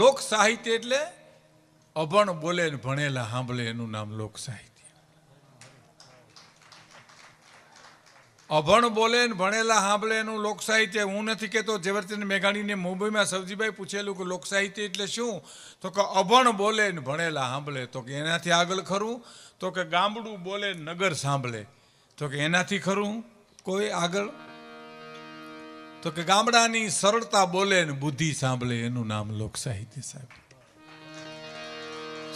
લોક સાહિત્ય એટલે અભણ બોલે ને ભણેલા સાંભળે એનું નામ લોક સાહિત્ય. અભણ બોલે ને ભણેલા સાંભળે એનું લોક સાહિત્ય. હું નથી કહેતો ઝવેરચંદ મેઘાણીને મુંબઈમાં સવજીભાઈ પૂછેલું કે લોક સાહિત્ય એટલે શું, તો કે અભણ બોલે ને ભણેલા સાંભળે. તો કે એનાથી આગળ ખરું? તો કે ગામડું બોલે નગર સાંભળે. તો કે એનાથી ખરું કોઈ આગળ? તો કે ગામડાની સરળતા બોલે ને બુદ્ધિ સાંભળે એનું નામ લોક સાહિત્ય. સાહેબ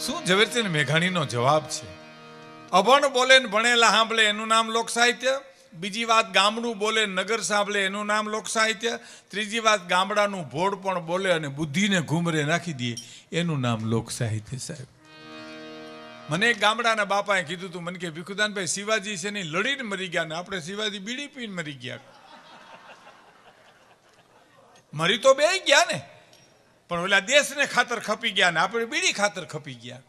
શું ઝવેરચંદ મેઘાણીનો જવાબ છે? અભણ બોલે ને ભણેલા સાંભળે એનું નામ લોક સાહિત્ય. બીજી વાત ગામડું બોલે નગર સાંભળે એનું નામ લોક સાહિત્ય. ત્રીજી વાત ગામડાનું ભોળ પણ બોલે અને બુદ્ધિને ઘૂમરે નાખી દે એનું નામ લોક સાહિત્ય. સાહેબ મને એક ગામડાના બાપાએ કીધું હતું, મને કે ભીખુદાનભાઈ શિવાજી છે ને લડીને મરી ગયા ને આપણે શિવાજી બીડી પીને મરી ગયા. મરી તો બે ગયા ને, પણ ઓલા દેશને ખાતર ખપી ગયા ને આપણે બીડી ખાતર ખપી ગયા.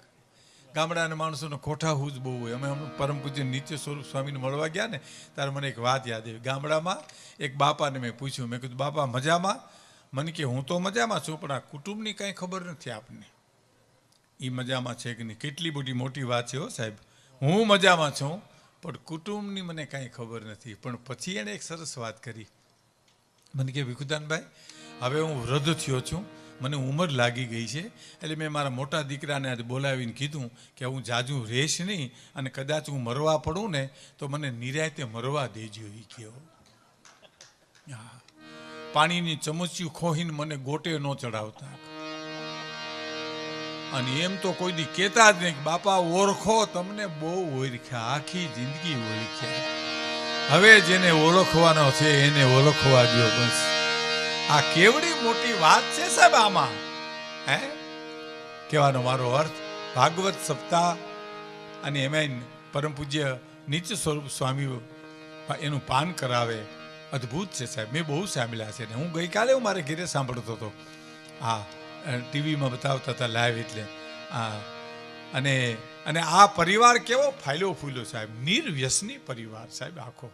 ગામડાના માણસોનો કોઠાહૂજ બહુ હોય. અમે પરમ પૂજ્ય નિત્ય સ્વરૂપ સ્વામીને મળવા ગયા ને ત્યારે મને એક વાત યાદ આવી. ગામડામાં એક બાપાને મેં પૂછ્યું, મેં કીધું બાપા મજામાં? મને કે હું તો મજામાં છું, પણ આ કુટુંબની કાંઈ ખબર નથી આપને. એ મજામાં છે કે નહીં? કેટલી બધી મોટી વાત છે હો સાહેબ. હું મજામાં છું પણ કુટુંબની મને કાંઈ ખબર નથી. પણ પછી એણે એક સરસ વાત કરી. મને કે ભીખુદાનભાઈ હવે હું વૃદ્ધ થયો છું, મને ઉંમર લાગી ગઈ છે, એટલે મેં મારા મોટા દીકરાને આજે બોલાવીને કીધું કે હું જાજુ રહીશ નહીં અને કદાચ હું મરવા પડું ને તો મને નિરાયતે મરવા દેજો. એ કહો પાણીની ચમચિયું ખોહીને મને ગોટે ન ચડાવતા. અને એમ તો કોઈ દી કહેતા જ નહીં કે બાપા ઓળખો, તમને બહુ ઓળખ્યા, આખી જિંદગી ઓળખ્યા, હવે જેને ઓળખવાનો છે એને ઓળખવા દો બસ. આ કેવડી મોટી વાત છે સાહેબ. આમાં હે કહેવાનો મારો અર્થ ભાગવત સપ્તાહ અને એમાં પરમ પૂજ્ય નિત્ય સ્વરૂપ સ્વામી એનું પાન કરાવે, અદ્ભુત છે સાહેબ. મેં બહુ સાંભળ્યા છે ને હું ગઈકાલે હું મારે ઘરે સાંભળતો હતો. હા ટીવીમાં બતાવતા હતા લાઈવ. એટલે અને આ પરિવાર કેવો ફાયલો ફૂલ્યો સાહેબ, નિર્વ્યસની પરિવાર સાહેબ. આખો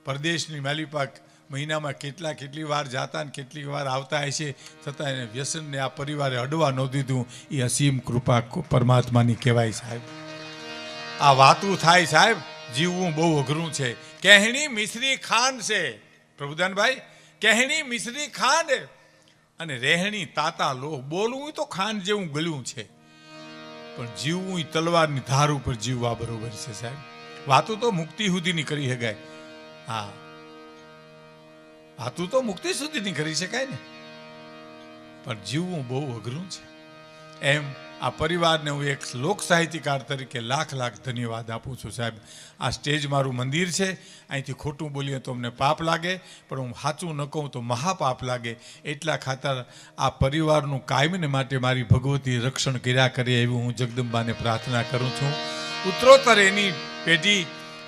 પરદેશની માલિપાક મહિનામાં કેટલી વાર જાતા ને કેટલી વાર આવતા હશે, છતાં એને વ્યસનને આ પરિવારે અડવા ન દીધું. એ અસીમ કૃપા પરમાત્માની કહેવાય સાહેબ. આ વાતું થાય સાહેબ, જીવવું બહુ અઘરું છે. કહેણી મિશ્રી ખાંડ છે પ્રભુદાનભાઈ, કહેણી મિશ્રી ખાંડ અને રહેણી તાતા લોહ. બોલવું તો ખાંડ જેવું ગળ્યું છે, પણ જીવવું તલવારની ધાર ઉપર જીવવા બરોબર છે સાહેબ. વાતું તો મુક્તિ સુધીની કરી શકાય. હા વાતું તો મુક્તિ સુધીની કરી શકાય ને, પણ જીવવું બહુ અઘરું છે. એમ આ પરિવારને હું એક લોક સાહિત્યકાર તરીકે લાખ ધન્યવાદ આપું છું સાહેબ. આ સ્ટેજ મારું મંદિર છે, અહીંથી ખોટું બોલીએ તો અમને પાપ લાગે, પણ હું સાચું ન કહું તો મહાપાપ લાગે. એટલા ખાતર આ પરિવારનું કાયમને માટે મારી ભગવતી રક્ષણ કર્યા કરે એવી હું જગદંબાને પ્રાર્થના કરું છું. ઉત્તરોત્તર એની પેઢી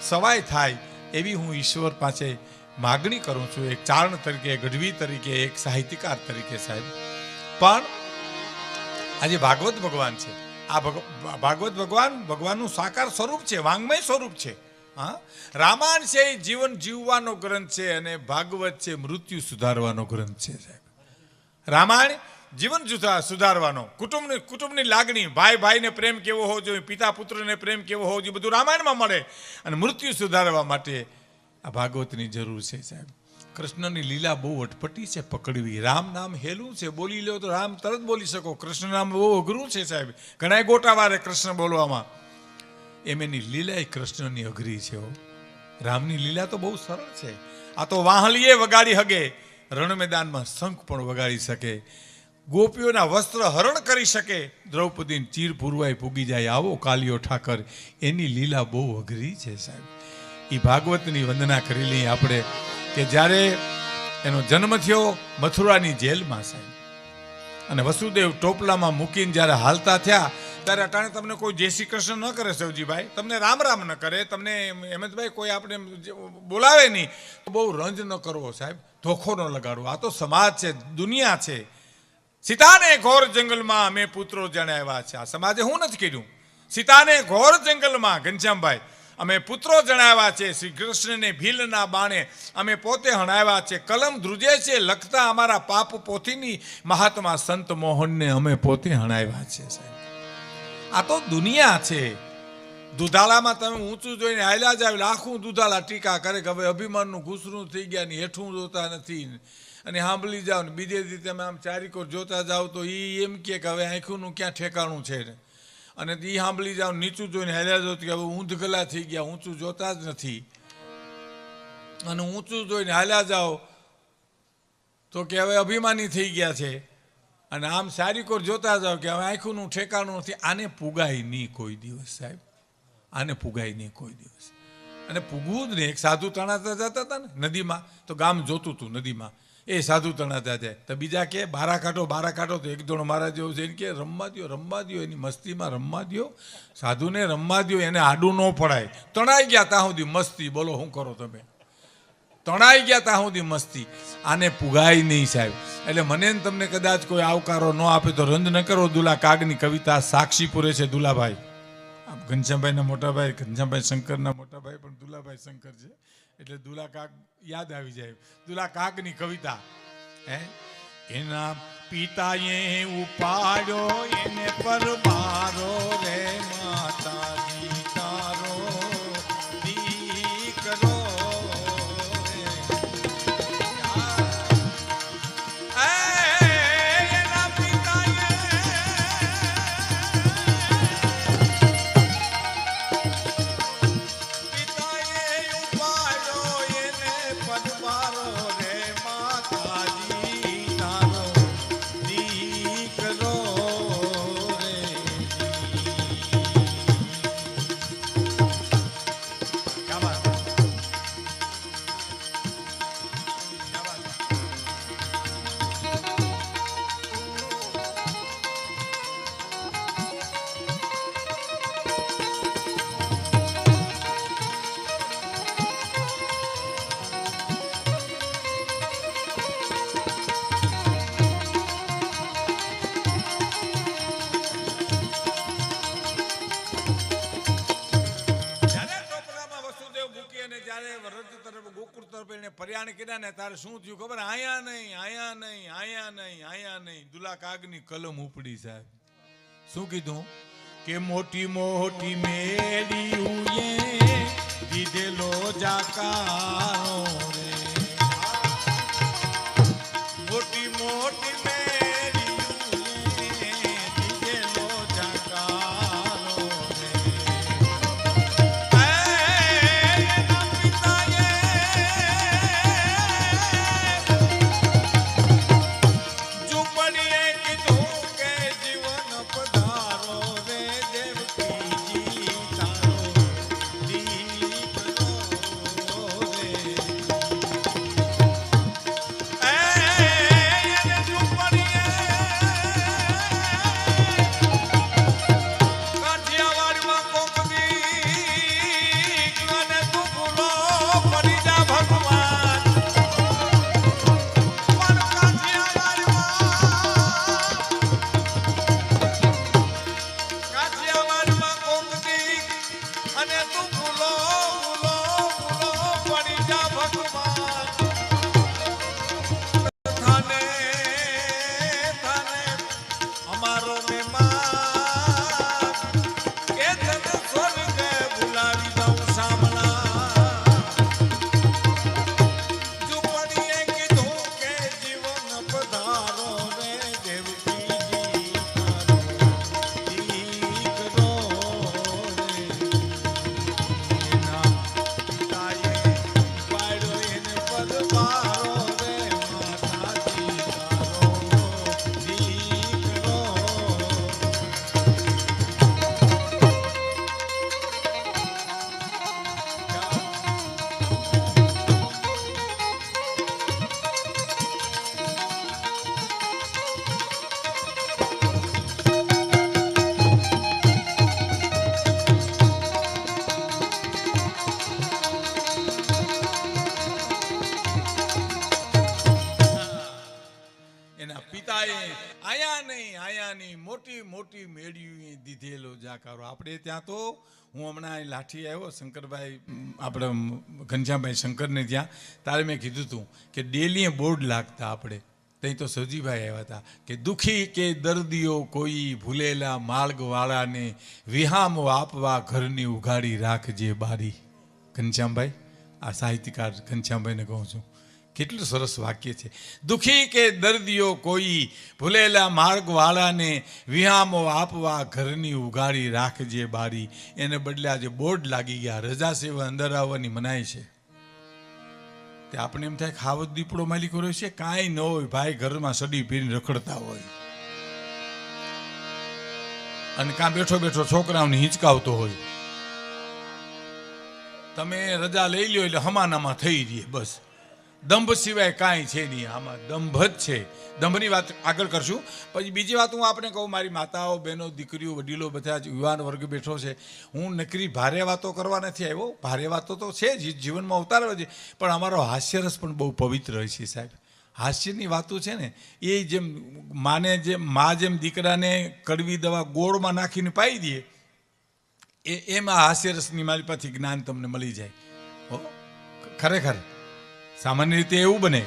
સવાય થાય એવી હું ઈશ્વર પાસે માગણી કરું છું, એક ચારણ તરીકે, ગઢવી તરીકે, એક સાહિત્યકાર તરીકે સાહેબ. પણ આજે ભાગવત ભગવાન છે. આ ભાગવત ભગવાનનું સાકાર સ્વરૂપ છે, વાંગ્મય સ્વરૂપ છે. હા રામાયણ છે એ જીવન જીવવાનો ગ્રંથ છે અને ભાગવત છે મૃત્યુ સુધારવાનો ગ્રંથ છે સાહેબ. રામાયણ જીવન સુધારવાનો, કુટુંબની લાગણી, ભાઈને પ્રેમ કેવો હોવો જોઈએ, પિતા પુત્રને પ્રેમ કેવો હોવો જોઈએ, બધું રામાયણમાં મળે. અને મૃત્યુ સુધારવા માટે આ ભાગવતની જરૂર છે સાહેબ. કૃષ્ણની લીલા બહુ અટપટી છે પકડવી. રામ નામ હેલું છે, બોલી લો તો રામ તરત બોલી શકો. કૃષ્ણ નામ બહુ અઘરું છે સાહેબ, ઘણા ગોટા વારે કૃષ્ણ બોલવામાં. એમ એની લીલા કૃષ્ણની અઘરી છે. રામની લીલા તો બહુ સરળ છે. આ તો વાહલીએ વગાડી હગે, રણ મેદાનમાં શંખ પણ વગાડી શકે, ગોપીઓના વસ્ત્ર હરણ કરી શકે, દ્રૌપદીને ચીર પૂરવાય પૂગી જાય આવો કાલિયો ઠાકર. એની લીલા બહુ અઘરી છે સાહેબ. એ ભાગવતની વંદના કરી લઈએ આપણે કે જ્યારે એનો જન્મ થયો મથુરાની જેલમાં સાહેબ, અને વસુદેવ ટોપલામાં મૂકીને જ્યારે હાલતા થયા ત્યારે અટાણે તમને કોઈ જય શ્રી કૃષ્ણ ન કરે સવજીભાઈ, તમને રામ રામ ન કરે, તમને હેમંતભાઈ કોઈ આપણે બોલાવે નહીં. બહુ રંજ ન કરવો સાહેબ, ધોખો ન લગાડવો. આ તો સમાજ છે, દુનિયા છે. સીતાને ઘોર જંગલમાં અમે પુત્રો જણાવ્યા છે. આ સમાજે હું નથી કીધું. સીતાને ઘોર જંગલમાં ઘનશ્યામભાઈ અમે પુત્રો જણાવ્યા છે, શ્રી કૃષ્ણને ભીલના બાણે અમે પોતે હણાવ્યા છે, કલમ ધ્રુજે છે લખતા અમારા પાપ પોથીની, મહાત્મા સંત મોહનને અમે પોતે હણાવ્યા છે સાહેબ. આ તો દુનિયા છે. દુધાળામાં તમે ઊંચું જોઈને હાલ્યા જાવ, લાખું દુધાળા ટીકા કરે કે હવે અભિમાનનું ઘૂસરું થઈ ગયા ને હેઠું જોતા નથી, અને સાંભળી જાઓ ને બીજે દી તમે આમ ચારીકોર જોતા જાઓ તો એ એમ કે હવે આંખોનું ક્યાં ઠેકાણું છે ને, અને એ સાંભળી જાઓ નીચું જોઈને હાલ્યા જાઓ કે હવે ઊંધ ગલા થઈ ગયા, ઊંચું જોતા જ નથી, અને ઊંચું જોઈને હાલ્યા જાઓ તો કે હવે અભિમાની થઈ ગયા છે, અને આમ ચારીકોર જોતા જાઓ કે હવે આંખોનું ઠેકાણું નથી. આને પુગાય નહીં કોઈ દિવસ સાહેબ, આને પુગાય નહીં કોઈ દિવસ. અને પૂગવું જ નહીં. એક સાધુ તણાતા જતા હતા ને નદીમાં, તો ગામ જોતું હતું નદીમાં, એ સાધુ તણાતા જાય તો બીજા કે બારા કાઢો, તો એક દોણ મારા જેવું છે એને કે રમવા દો, એની મસ્તીમાં રમવા દો, સાધુને રમવા દો, એને આડું ન પડાય. તણાઈ ગયા ત્યાં સુધી મસ્તી, બોલો શું કરો તમે, તણાઈ ગયા ત્યાં સુધી મસ્તી. આને પુગાય નહીં સાહેબ. એટલે મને તમને કદાચ કોઈ આવકારો ન આપે તો રંજ ન કરો. દુલા કાગની કવિતા સાક્ષી પૂરે છે દુલાભાઈ, ઘનશ્યામભાઈના મોટાભાઈ, ઘનશ્યામભાઈ શંકરના મોટાભાઈ પણ દુલાભાઈ શંકર છે, એટલે દુલા કાગ યાદ આવી જાય. દુલા કાગની કવિતા હે, એના પિતાએ ઉપાડ્યો એને પર મારો રે માતાજી તારો દીકરો પર્યાણ કર્યા ને તારે શું થયું ખબર? આયા નહીં. દુલા કાગની કલમ ઉપડી સાહેબ. શું કીધું કે મોટી મોટી મેળીએ દીધેલો જાકારો રે, મોટી મોટી મેળીએ દીધેલો જાકારો રે, સોનાની મોટી મોટી મેળીઓ દીધેલો જાકારો. આપણે ત્યાં તો હું હમણાં અહીં લાઠી આવ્યો શંકરભાઈ, આપણે ઘનશ્યામભાઈ શંકરને ત્યાં, તારે મેં કીધું હતું કે ડેલીએ બોર્ડ લાગતા આપણે ત્યાં તો સજીભાઈ આવ્યા હતા કે દુઃખી કે દર્દીઓ કોઈ ભૂલેલા માર્ગવાળાને વિહામો આપવા ઘરની ઉઘાડી રાખજે બારી. ઘનશ્યામભાઈ, આ સાહિત્યકાર ઘનશ્યામભાઈને કહું છું, કેટલું સરસ વાક્ય છે. દુઃખી કે દર્દીઓ કોઈ ભૂલેલા માર્ગવાળાને વિહામો આપવા ઘરની ઉઘાડી રાખજે બારી. એને બદલે આજે બોર્ડ લાગી ગયા, રજા સેવા અંદર આવવાની મનાય છે. તે આપણે એમ થાય ખાવત દીપડો માલિકો રહ્યો છે, કાંઈ ન હોય ભાઈ, ઘરમાં સડી પીને રખડતા હોય અને કાં બેઠો બેઠો છોકરાઓને હિંચકાવતો હોય. તમે રજા લઈ લ્યો એટલે હમાનામાં થઈ રહીએ, બસ દંભ સિવાય કાંઈ છે નહીં. આમાં દંભ જ છે. દંભની વાત આગળ કરશું. પછી બીજી વાત હું આપણે કહું, મારી માતાઓ, બહેનો, દીકરીઓ, વડીલો, બધા જ યુવાન વર્ગ બેઠો છે. હું નકરી ભારે વાતો કરવા નથી આવ્યો. ભારે વાતો તો છે જ, જીવનમાં ઉતારવા છે, પણ અમારો હાસ્યરસ પણ બહુ પવિત્ર હોય છે સાહેબ. હાસ્યની વાતો છે ને એ જેમ મા જેમ દીકરાને કડવી દવા ગોળમાં નાખીને પાઈ દે, એમાં હાસ્યરસની મારી પાસેથી જ્ઞાન તમને મળી જાય. ખરેખર સામાન્ય રીતે એવું બને.